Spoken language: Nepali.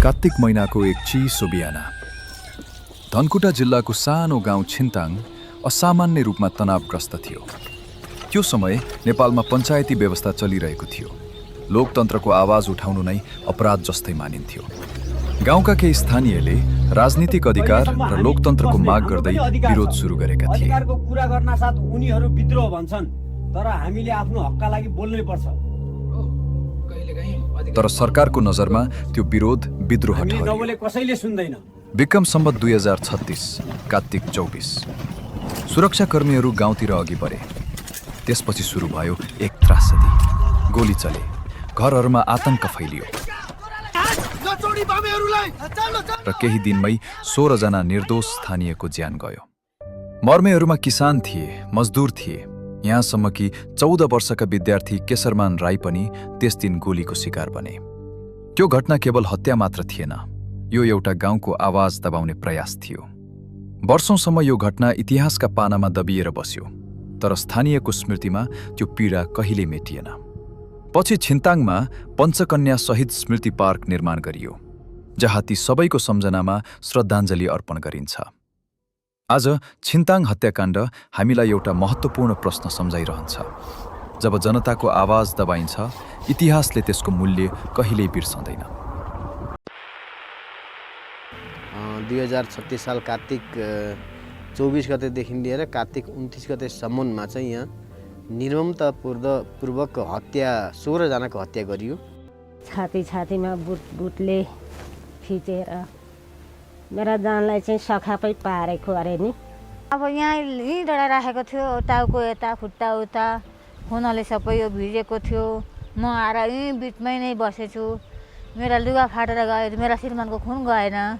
कार्तिक महिनाको एक चिसो बिहान धनकुटा जिल्लाको सानो गाउँ छिन्ताङ असामान्य रूपमा तनावग्रस्त थियो। त्यो समय नेपालमा पञ्चायती व्यवस्था चलिरहेको थियो। लोकतन्त्रको आवाज उठाउनु नै अपराध जस्तै मानिन्थ्यो। गाउँका केही स्थानीयले राजनीतिक अधिकार र लोकतन्त्रको माग गर्दै विरोध सुरु गरेका थिए। अधिकारको कुरा गर्न साथ उनीहरू विद्रोह भन्छन्, तर हामीले आफ्नो हकका लागि बोल्नै पर्छ। तर सरकारको नजरमा त्यो विरोध विद्रोह हामीले ठहर्यो। नबोले कसैले सुन्दैन। विक्रम सम्वत 2036 कार्तिक 24 सुरक्षाकर्मीहरू गाउँतिर अघि बढे। त्यसपछि सुरु भयो एक त्रासदी। गोली चले, घरहरूमा आतंक फैलियो र केही दिनमै 16 जना निर्दोष स्थानीयको ज्यान गयो। मर्मेहरूमा किसान थिए, मजदुर थिए, यहाँसम्म कि 14 वर्षका विद्यार्थी केशरमान राई पनि त्यस दिन गोलीको शिकार बने। त्यो घटना केवल हत्या मात्र थिएन, यो एउटा गाउँको आवाज दबाउने प्रयास थियो। वर्षौंसम्म यो घटना इतिहासका पानामा दबिएर बस्यो, तर स्थानीयको स्मृतिमा त्यो पीडा कहिल्यै मेटिएन। पछि छिन्ताङमा पञ्चकन्या शहीद स्मृति पार्क निर्माण गरियो, जहाँ ती सबैको सम्झनामा श्रद्धाञ्जली अर्पण गरिन्छ। आज छिन्ताङ हत्याकाण्ड हामीलाई एउटा महत्त्वपूर्ण प्रश्न सम्झाइरहन्छ। जब जनताको आवाज दबाइन्छ, इतिहासले त्यसको मूल्य कहिल्यै बिर्सँदैन। 2036 साल कार्तिक 24 गतेदेखि लिएर कार्तिक 29 गतेसम्ममा चाहिँ यहाँ निर्ममतापूर्वक हत्या 16 जनाको हत्या गरियो। छातीमा बुटले खिचेर मेरा जानलाई चाहिँ सखापै पारेको अरे नि। अब यहीँ डढा राखेको थियो, टाउको यता खुट्टा उता खुनले सबै यो भिजेको थियो। म आएर यहीँ बिचमै नै बसेछु। मेरा लुगा फाटेर गयो, मेरा श्रीमानको खुन गएन।